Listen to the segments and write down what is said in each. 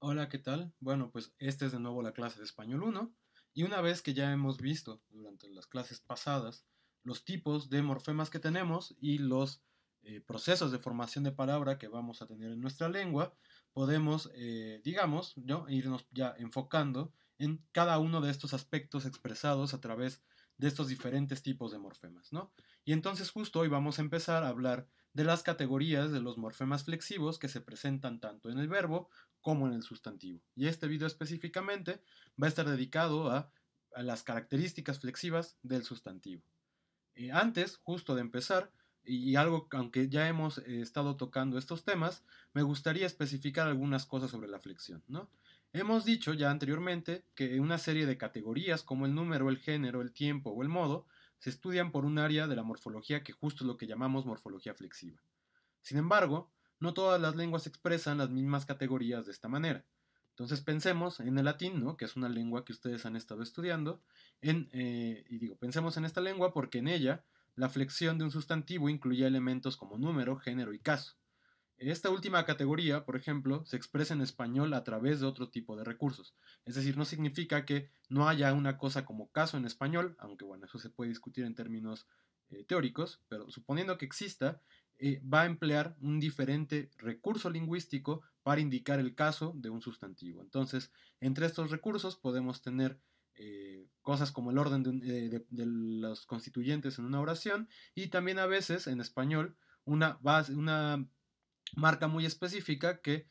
Hola, ¿qué tal? Bueno, pues esta es de nuevo la clase de Español 1 y una vez que ya hemos visto durante las clases pasadas los tipos de morfemas que tenemos y los procesos de formación de palabra que vamos a tener en nuestra lengua, podemos, digamos, ¿no? irnos ya enfocando en cada uno de estos aspectos expresados a través de estos diferentes tipos de morfemas, ¿no? Y entonces justo hoy vamos a empezar a hablar de las categorías de los morfemas flexivos que se presentan tanto en el verbo como en el sustantivo. Y este video específicamente va a estar dedicado a las características flexivas del sustantivo. Antes, justo de empezar, y algo aunque ya hemos estado tocando estos temas, me gustaría especificar algunas cosas sobre la flexión, ¿no? Hemos dicho ya anteriormente que una serie de categorías como el número, el género, el tiempo o el modo se estudian por un área de la morfología que justo es lo que llamamos morfología flexiva. Sin embargo, no todas las lenguas expresan las mismas categorías de esta manera. Entonces pensemos en el latín, ¿no? Que es una lengua que ustedes han estado estudiando, y digo, pensemos en esta lengua porque en ella la flexión de un sustantivo incluye elementos como número, género y caso. Esta última categoría, por ejemplo, se expresa en español a través de otro tipo de recursos. Es decir, no significa que no haya una cosa como caso en español, aunque bueno, eso se puede discutir en términos teóricos, pero suponiendo que exista, va a emplear un diferente recurso lingüístico para indicar el caso de un sustantivo. Entonces, entre estos recursos podemos tener cosas como el orden de los constituyentes en una oración y también a veces en español una marca muy específica que,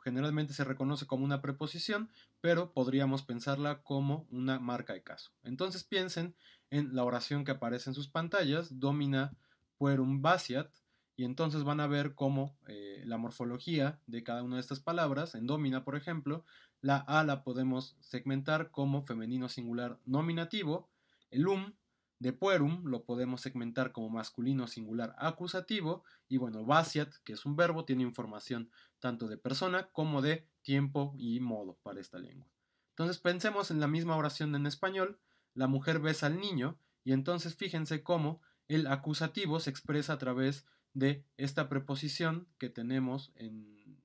generalmente se reconoce como una preposición, pero podríamos pensarla como una marca de caso. Entonces piensen en la oración que aparece en sus pantallas, domina puerum vaciat, y entonces van a ver cómo la morfología de cada una de estas palabras, en domina, por ejemplo, la A la podemos segmentar como femenino singular nominativo, el de puerum lo podemos segmentar como masculino singular acusativo, y bueno, vaciat, que es un verbo, tiene información tanto de persona como de tiempo y modo para esta lengua. Entonces pensemos en la misma oración en español, la mujer besa al niño, y entonces fíjense cómo el acusativo se expresa a través de esta preposición que tenemos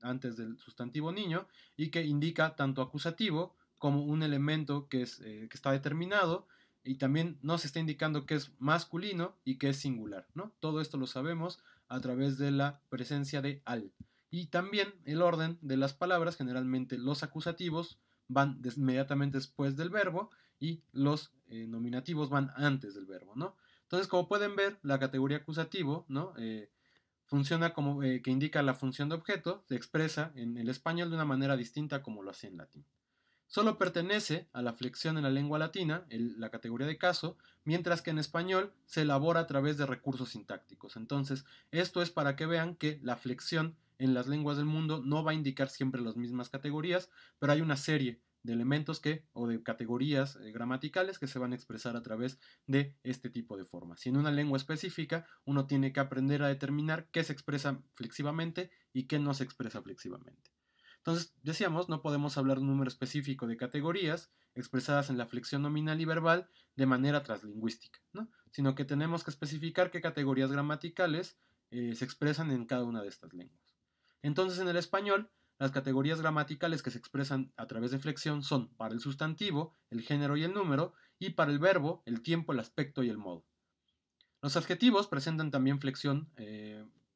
antes del sustantivo niño y que indica tanto acusativo como un elemento que está determinado, y también nos está indicando que es masculino y que es singular, ¿no? Todo esto lo sabemos a través de la presencia de al. Y también el orden de las palabras, generalmente los acusativos van inmediatamente después del verbo y los nominativos van antes del verbo, ¿no? Entonces, como pueden ver, la categoría acusativo, ¿no? Funciona como que indica la función de objeto, se expresa en el español de una manera distinta como lo hace en latín. Solo pertenece a la flexión en la lengua latina, la categoría de caso, mientras que en español se elabora a través de recursos sintácticos. Entonces, esto es para que vean que la flexión en las lenguas del mundo no va a indicar siempre las mismas categorías, pero hay una serie de elementos o de categorías gramaticales que se van a expresar a través de este tipo de formas. Si en una lengua específica uno tiene que aprender a determinar qué se expresa flexivamente y qué no se expresa flexivamente. Entonces, decíamos, no podemos hablar de un número específico de categorías expresadas en la flexión nominal y verbal de manera translingüística, ¿no? Sino que tenemos que especificar qué categorías gramaticales se expresan en cada una de estas lenguas. Entonces, en el español, las categorías gramaticales que se expresan a través de flexión son para el sustantivo, el género y el número, y para el verbo, el tiempo, el aspecto y el modo. Los adjetivos presentan también flexión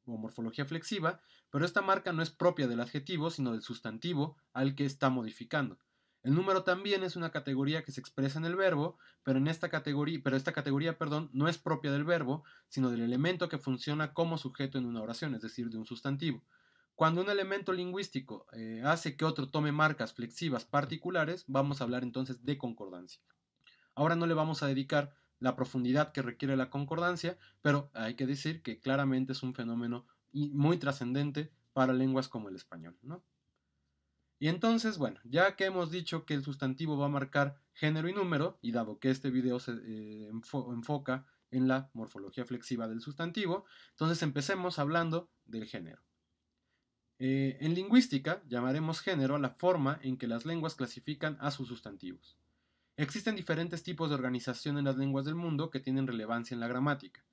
o morfología flexiva, pero esta marca no es propia del adjetivo, sino del sustantivo al que está modificando. El número también es una categoría que se expresa en el verbo, pero esta categoría, perdón, no es propia del verbo, sino del elemento que funciona como sujeto en una oración, es decir, de un sustantivo. Cuando un elemento lingüístico hace que otro tome marcas flexivas particulares, vamos a hablar entonces de concordancia. Ahora no le vamos a dedicar la profundidad que requiere la concordancia, pero hay que decir que claramente es un fenómeno muy trascendente para lenguas como el español, ¿no? Y entonces, bueno, ya que hemos dicho que el sustantivo va a marcar género y número, y dado que este video se enfoca en la morfología flexiva del sustantivo, entonces empecemos hablando del género. En lingüística llamaremos género a la forma en que las lenguas clasifican a sus sustantivos. Existen diferentes tipos de organización en las lenguas del mundo que tienen relevancia en la gramática.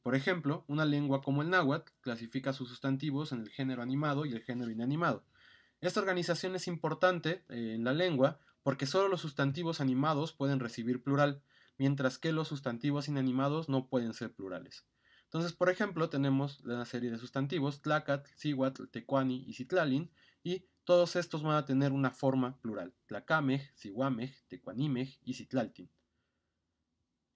Por ejemplo, una lengua como el náhuatl clasifica sus sustantivos en el género animado y el género inanimado. Esta organización es importante en la lengua porque solo los sustantivos animados pueden recibir plural, mientras que los sustantivos inanimados no pueden ser plurales. Entonces, por ejemplo, tenemos una serie de sustantivos, tlacatl, cihuatl, tecuani y citlalin, y todos estos van a tener una forma plural, tlacamej, cihuamej, tecuanimej y citlaltin.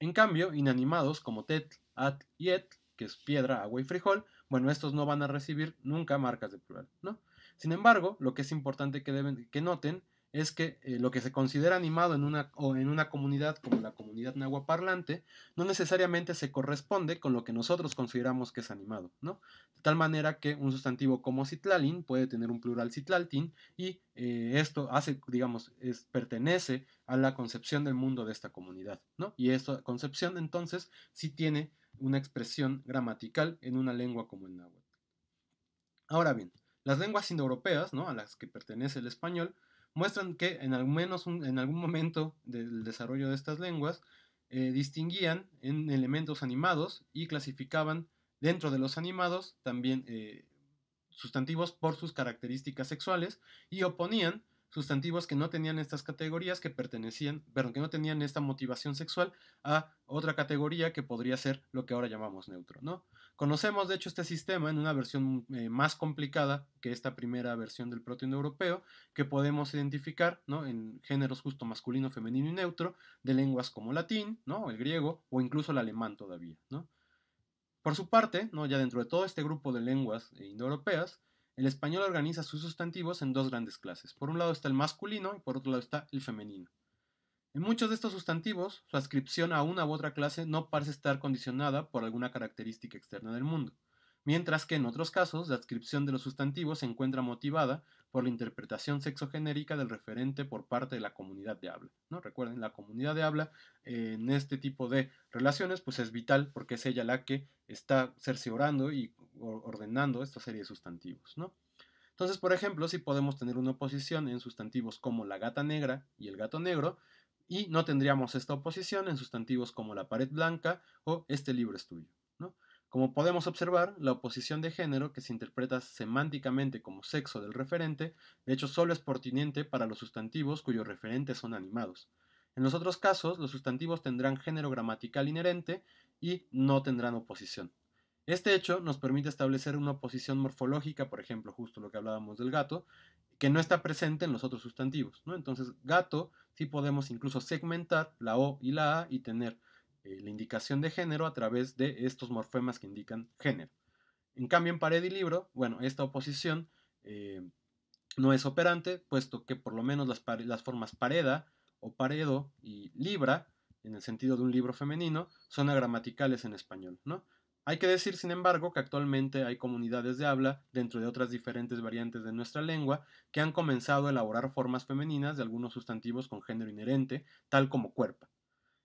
En cambio, inanimados como tetl, atl y etl, que es piedra, agua y frijol, bueno, estos no van a recibir nunca marcas de plural, ¿no? Sin embargo, lo que es importante que noten es que lo que se considera animado en una comunidad como la comunidad nahuaparlante no necesariamente se corresponde con lo que nosotros consideramos que es animado, ¿no? De tal manera que un sustantivo como citlalin puede tener un plural citlaltin y esto hace, digamos, pertenece a la concepción del mundo de esta comunidad, ¿no? Y esta concepción entonces sí tiene una expresión gramatical en una lengua como el náhuatl. Ahora bien, las lenguas indoeuropeas, ¿no?, a las que pertenece el español, muestran que en algún momento del desarrollo de estas lenguas distinguían en elementos animados y clasificaban dentro de los animados también sustantivos por sus características sexuales y oponían sustantivos que no tenían estas categorías, que no tenían esta motivación sexual a otra categoría que podría ser lo que ahora llamamos neutro, ¿no? Conocemos de hecho este sistema en una versión más complicada que esta primera versión del protoindoeuropeo, que podemos identificar, ¿no?, en géneros justo masculino, femenino y neutro de lenguas como latín, ¿no?, el griego o incluso el alemán todavía, ¿no? Por su parte, ¿no?, ya dentro de todo este grupo de lenguas indoeuropeas, el español organiza sus sustantivos en dos grandes clases. Por un lado está el masculino y por otro lado está el femenino. En muchos de estos sustantivos, su adscripción a una u otra clase no parece estar condicionada por alguna característica externa del mundo, mientras que en otros casos la adscripción de los sustantivos se encuentra motivada por la interpretación sexogenérica del referente por parte de la comunidad de habla, ¿no? Recuerden, la comunidad de habla en este tipo de relaciones pues es vital porque es ella la que está cerciorando y ordenando esta serie de sustantivos, ¿no? Entonces, por ejemplo, si podemos tener una oposición en sustantivos como la gata negra y el gato negro, y no tendríamos esta oposición en sustantivos como la pared blanca o este libro es tuyo, ¿no? Como podemos observar, la oposición de género, que se interpreta semánticamente como sexo del referente, de hecho solo es pertinente para los sustantivos cuyos referentes son animados. En los otros casos, los sustantivos tendrán género gramatical inherente y no tendrán oposición. Este hecho nos permite establecer una oposición morfológica, por ejemplo, justo lo que hablábamos del gato, que no está presente en los otros sustantivos, ¿no? Entonces, gato sí podemos incluso segmentar la O y la A y tener la indicación de género a través de estos morfemas que indican género. En cambio, en pared y libro, bueno, esta oposición no es operante, puesto que por lo menos las formas pareda o paredo y libra, en el sentido de un libro femenino, son agramaticales en español, ¿no? Hay que decir, sin embargo, que actualmente hay comunidades de habla, dentro de otras diferentes variantes de nuestra lengua, que han comenzado a elaborar formas femeninas de algunos sustantivos con género inherente, tal como cuerpa.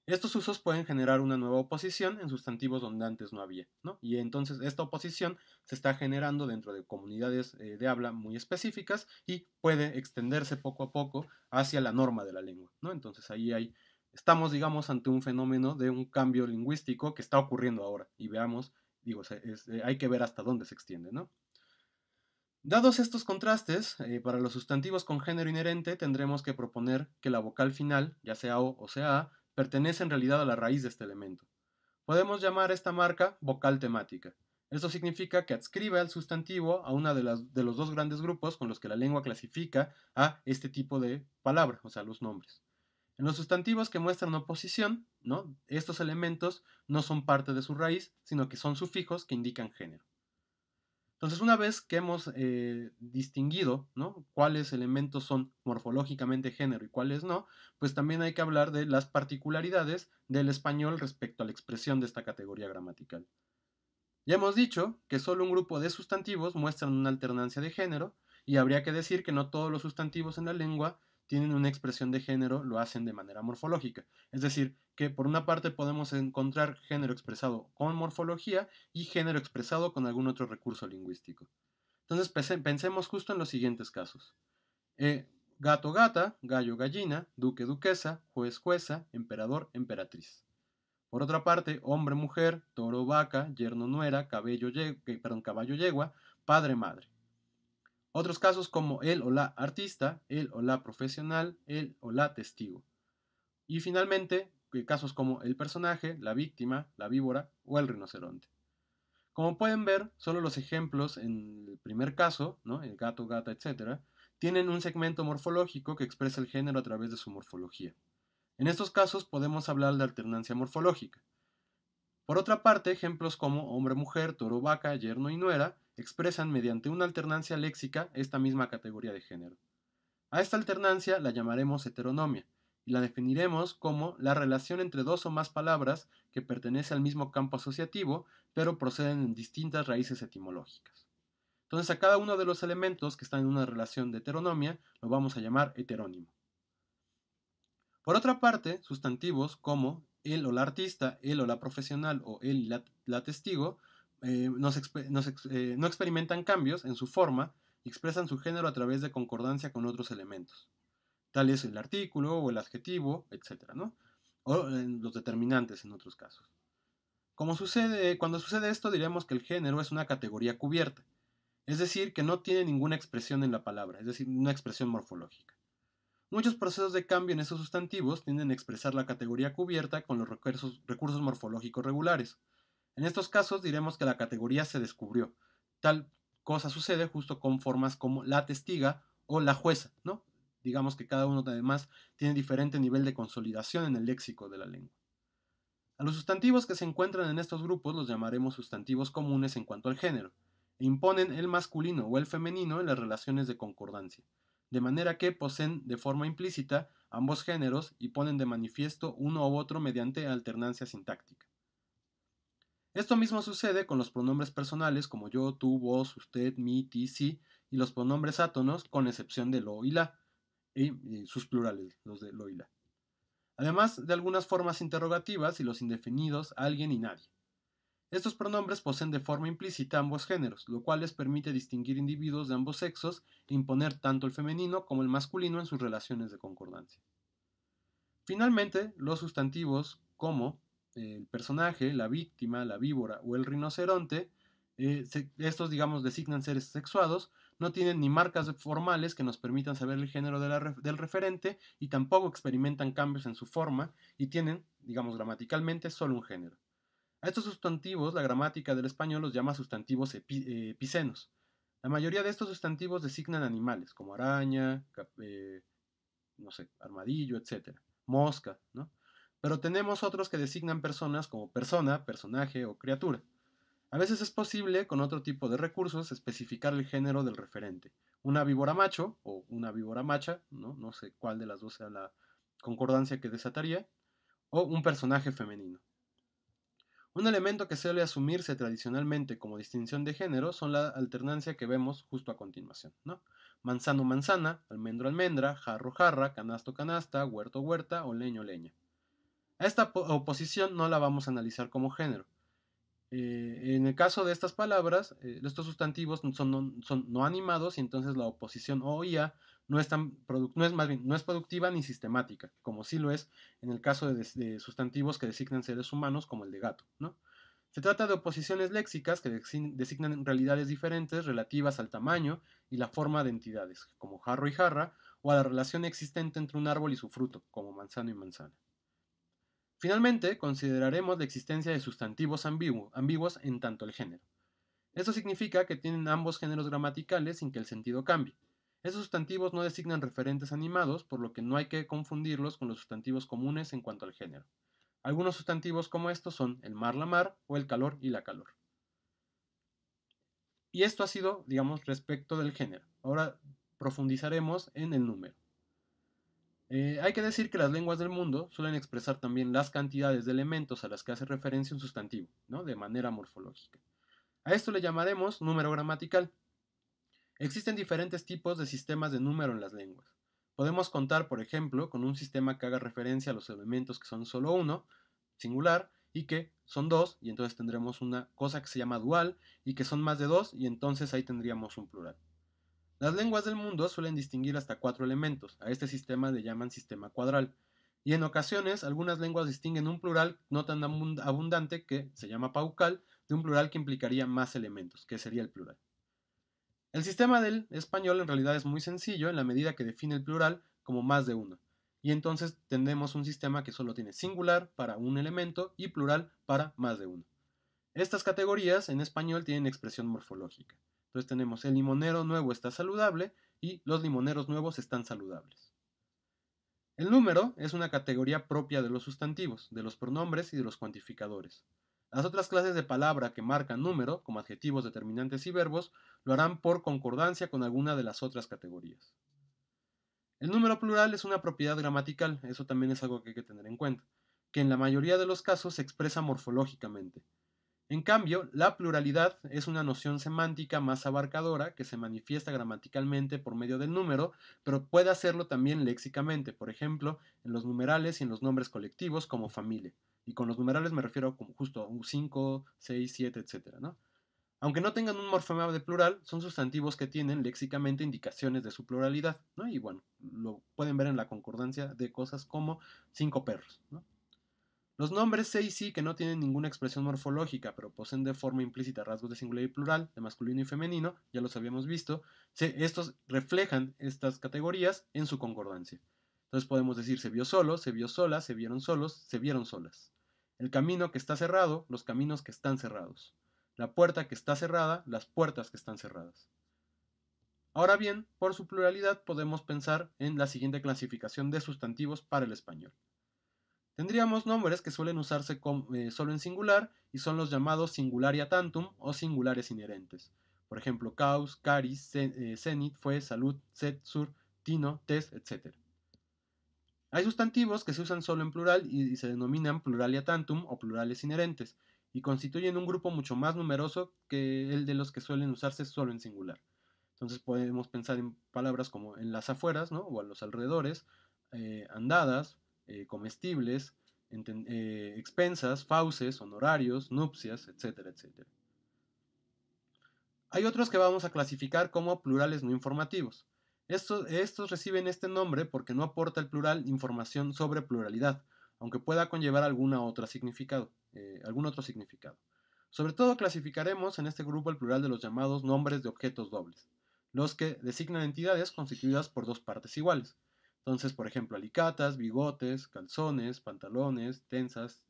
Estos usos pueden generar una nueva oposición en sustantivos donde antes no había, ¿no? Y entonces esta oposición se está generando dentro de comunidades de habla muy específicas y puede extenderse poco a poco hacia la norma de la lengua, ¿no? Entonces estamos, digamos, ante un fenómeno de un cambio lingüístico que está ocurriendo ahora y veamos, digo, hay que ver hasta dónde se extiende, ¿no? Dados estos contrastes, para los sustantivos con género inherente tendremos que proponer que la vocal final, ya sea O o sea A, pertenece en realidad a la raíz de este elemento. Podemos llamar esta marca vocal temática. Esto significa que adscribe al sustantivo a una de los dos grandes grupos con los que la lengua clasifica a este tipo de palabra, o sea, los nombres. En los sustantivos que muestran oposición, ¿no?, estos elementos no son parte de su raíz, sino que son sufijos que indican género. Entonces, una vez que hemos distinguido, ¿no?, cuáles elementos son morfológicamente género y cuáles no, pues también hay que hablar de las particularidades del español respecto a la expresión de esta categoría gramatical. Ya hemos dicho que solo un grupo de sustantivos muestran una alternancia de género y habría que decir que no todos los sustantivos en la lengua tienen una expresión de género, lo hacen de manera morfológica. Es decir, que por una parte podemos encontrar género expresado con morfología y género expresado con algún otro recurso lingüístico. Entonces pensemos justo en los siguientes casos. Gato, gata, gallo, gallina, duque, duquesa, juez, jueza, emperador, emperatriz. Por otra parte, hombre, mujer, toro, vaca, yerno, nuera, caballo, yegua, padre, madre. Otros casos como el o la artista, el o la profesional, el o la testigo. Y finalmente, casos como el personaje, la víctima, la víbora o el rinoceronte. Como pueden ver, solo los ejemplos en el primer caso, ¿no? El gato, gata, etc., tienen un segmento morfológico que expresa el género a través de su morfología. En estos casos podemos hablar de alternancia morfológica. Por otra parte, ejemplos como hombre-mujer, toro-vaca, yerno y nuera expresan mediante una alternancia léxica esta misma categoría de género. A esta alternancia la llamaremos heteronomia y la definiremos como la relación entre dos o más palabras que pertenece al mismo campo asociativo, pero proceden en distintas raíces etimológicas. Entonces, a cada uno de los elementos que están en una relación de heteronomia lo vamos a llamar heterónimo. Por otra parte, sustantivos como el o la artista, el o la profesional o el y la testigo no experimentan cambios en su forma y expresan su género a través de concordancia con otros elementos, tales el artículo o el adjetivo, etc., ¿no? O los determinantes en otros casos. Cuando sucede esto, diremos que el género es una categoría cubierta, es decir, que no tiene ninguna expresión en la palabra, es decir, una expresión morfológica. Muchos procesos de cambio en estos sustantivos tienden a expresar la categoría cubierta con los recursos morfológicos regulares. En estos casos diremos que la categoría se descubrió. Tal cosa sucede justo con formas como la testiga o la jueza, ¿no? Digamos que cada uno además tiene diferente nivel de consolidación en el léxico de la lengua. A los sustantivos que se encuentran en estos grupos los llamaremos sustantivos comunes en cuanto al género, e imponen el masculino o el femenino en las relaciones de concordancia, de manera que poseen de forma implícita ambos géneros y ponen de manifiesto uno u otro mediante alternancia sintáctica. Esto mismo sucede con los pronombres personales como yo, tú, vos, usted, mi, ti, sí, y los pronombres átonos con excepción de lo y la, y sus plurales, los de lo y la. Además de algunas formas interrogativas y los indefinidos alguien y nadie. Estos pronombres poseen de forma implícita ambos géneros, lo cual les permite distinguir individuos de ambos sexos e imponer tanto el femenino como el masculino en sus relaciones de concordancia. Finalmente, los sustantivos como el personaje, la víctima, la víbora o el rinoceronte, estos digamos designan seres sexuados, no tienen ni marcas formales que nos permitan saber el género del referente y tampoco experimentan cambios en su forma y tienen, digamos gramaticalmente, solo un género. A estos sustantivos la gramática del español los llama sustantivos epicenos. La mayoría de estos sustantivos designan animales como araña, no sé, armadillo, etc. Mosca, ¿no? Pero tenemos otros que designan personas como persona, personaje o criatura. A veces es posible, con otro tipo de recursos, especificar el género del referente. Una víbora macho o una víbora macha, no sé cuál de las dos sea la concordancia que desataría, o un personaje femenino. Un elemento que suele asumirse tradicionalmente como distinción de género son la alternancia que vemos justo a continuación, ¿no? Manzano manzana, almendro almendra, jarro jarra, canasto canasta, huerto huerta o leño leña. A esta oposición no la vamos a analizar como género. En el caso de estas palabras, estos sustantivos son no animados y entonces la oposición o ia no es productiva ni sistemática, como sí lo es en el caso de sustantivos que designan seres humanos como el de gato, ¿no? Se trata de oposiciones léxicas que designan realidades diferentes relativas al tamaño y la forma de entidades, como jarro y jarra, o a la relación existente entre un árbol y su fruto, como manzano y manzana. Finalmente, consideraremos la existencia de sustantivos ambiguos en tanto el género. Esto significa que tienen ambos géneros gramaticales sin que el sentido cambie. Esos sustantivos no designan referentes animados, por lo que no hay que confundirlos con los sustantivos comunes en cuanto al género. Algunos sustantivos como estos son el mar, la mar o el calor y la calor. Y esto ha sido, digamos, respecto del género. Ahora profundizaremos en el número. Hay que decir que las lenguas del mundo suelen expresar también las cantidades de elementos a las que hace referencia un sustantivo, ¿no? De manera morfológica. A esto le llamaremos número gramatical. Existen diferentes tipos de sistemas de número en las lenguas. Podemos contar, por ejemplo, con un sistema que haga referencia a los elementos que son solo uno, singular, y que son dos, y entonces tendremos una cosa que se llama dual, y que son más de dos, y entonces ahí tendríamos un plural. Las lenguas del mundo suelen distinguir hasta 4 elementos, a este sistema le llaman sistema cuadral, y en ocasiones algunas lenguas distinguen un plural no tan abundante que se llama paucal de un plural que implicaría más elementos, que sería el plural. El sistema del español en realidad es muy sencillo en la medida que define el plural como más de uno. Y entonces tenemos un sistema que solo tiene singular para un elemento y plural para más de uno. Estas categorías en español tienen expresión morfológica. Entonces tenemos el limonero nuevo está saludable y los limoneros nuevos están saludables. El número es una categoría propia de los sustantivos, de los pronombres y de los cuantificadores. Las otras clases de palabra que marcan número, como adjetivos, determinantes y verbos, lo harán por concordancia con alguna de las otras categorías. El número plural es una propiedad gramatical, eso también es algo que hay que tener en cuenta, que en la mayoría de los casos se expresa morfológicamente. En cambio, la pluralidad es una noción semántica más abarcadora que se manifiesta gramaticalmente por medio del número, pero puede hacerlo también léxicamente, por ejemplo, en los numerales y en los nombres colectivos como familia. Y con los numerales me refiero como justo a 5, 6, 7, etc., ¿no? Aunque no tengan un morfema de plural, son sustantivos que tienen léxicamente indicaciones de su pluralidad, ¿no? Y bueno, lo pueden ver en la concordancia de cosas como 5 perros, ¿no? Los nombres C y sí que no tienen ninguna expresión morfológica, pero poseen de forma implícita rasgos de singular y plural, de masculino y femenino, ya los habíamos visto, estos reflejan estas categorías en su concordancia. Entonces podemos decir se vio solo, se vio sola, se vieron solos, se vieron solas. El camino que está cerrado, los caminos que están cerrados. La puerta que está cerrada, las puertas que están cerradas. Ahora bien, por su pluralidad podemos pensar en la siguiente clasificación de sustantivos para el español. Tendríamos nombres que suelen usarse solo en singular y son los llamados singularia tantum o singulares inherentes. Por ejemplo, caus, caris, cenit, fue, salud, set, sur, tino, tes, etc. Hay sustantivos que se usan solo en plural y se denominan pluralia tantum o plurales inherentes y constituyen un grupo mucho más numeroso que el de los que suelen usarse solo en singular. Entonces podemos pensar en palabras como en las afueras, ¿no? O a los alrededores, andadas, comestibles, expensas, fauces, honorarios, nupcias, etcétera, etcétera. Hay otros que vamos a clasificar como plurales no informativos. Estos reciben este nombre porque no aporta el plural información sobre pluralidad, aunque pueda conllevar algún otro significado. Sobre todo clasificaremos en este grupo el plural de los llamados nombres de objetos dobles, los que designan entidades constituidas por dos partes iguales. Entonces, por ejemplo, alicatas, bigotes, calzones, pantalones, trenzas,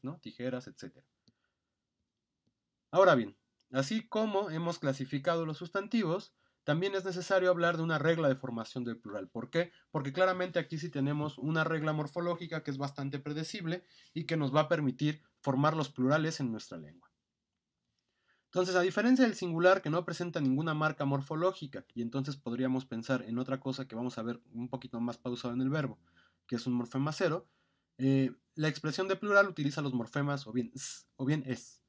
¿no? Tijeras, etc. Ahora bien, así como hemos clasificado los sustantivos, también es necesario hablar de una regla de formación del plural. ¿Por qué? Porque claramente aquí sí tenemos una regla morfológica que es bastante predecible y que nos va a permitir formar los plurales en nuestra lengua. Entonces, a diferencia del singular que no presenta ninguna marca morfológica, y entonces podríamos pensar en otra cosa que vamos a ver un poquito más pausado en el verbo, que es un morfema cero, la expresión de plural utiliza los morfemas o bien s o bien es.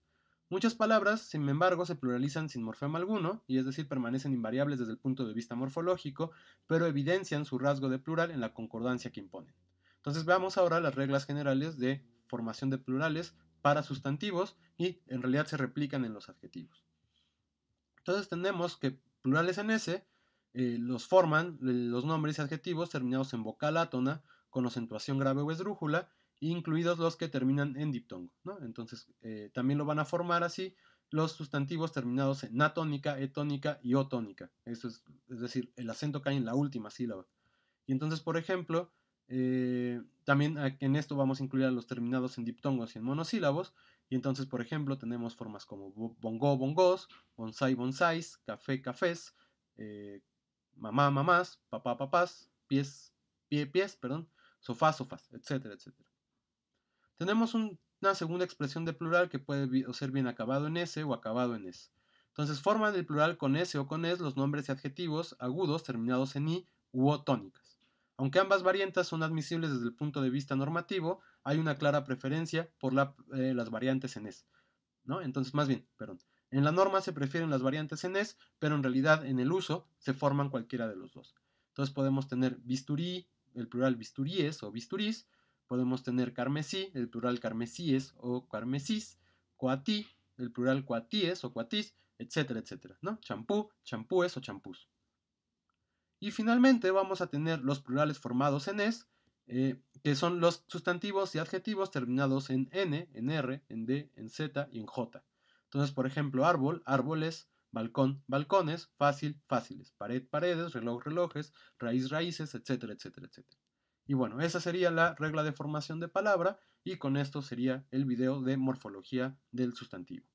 Muchas palabras, sin embargo, se pluralizan sin morfema alguno, y es decir, permanecen invariables desde el punto de vista morfológico, pero evidencian su rasgo de plural en la concordancia que imponen. Entonces veamos ahora las reglas generales de formación de plurales para sustantivos y en realidad se replican en los adjetivos. Entonces tenemos que plurales en S los forman los nombres y adjetivos terminados en vocal átona con acentuación grave o esdrújula, incluidos los que terminan en diptongo, ¿no? Entonces también lo van a formar así los sustantivos terminados en atónica, etónica y otónica. Eso es decir, el acento cae en la última sílaba. Y entonces, por ejemplo, también en esto vamos a incluir a los terminados en diptongos y en monosílabos. Y entonces, por ejemplo, tenemos formas como bongo, bongos, bonsai, bonsais, café, cafés, mamá, mamás, papá, papás, pies, perdón, sofá, sofás, etcétera, etcétera. Tenemos una segunda expresión de plural que puede ser bien acabado en S o acabado en S. Entonces forman el plural con S o con S los nombres y adjetivos agudos terminados en I u O tónicas. Aunque ambas variantes son admisibles desde el punto de vista normativo, hay una clara preferencia por las variantes en S, ¿no? Entonces, más bien, perdón. En la norma se prefieren las variantes en S, pero en realidad en el uso se forman cualquiera de los dos. Entonces podemos tener bisturí, el plural bisturíes o bisturís, podemos tener carmesí, el plural carmesíes o carmesís, coatí, el plural coatíes o coatís, etcétera, etcétera, ¿no? Champú, champúes o champús. Y finalmente vamos a tener los plurales formados en es, que son los sustantivos y adjetivos terminados en n, en r, en d, en z y en j. Entonces, por ejemplo, árbol, árboles, balcón, balcones, fácil, fáciles, pared, paredes, reloj, relojes, raíz, raíces, etcétera, etcétera, etcétera. Y bueno, esa sería la regla de formación de palabra y con esto sería el video de morfología del sustantivo.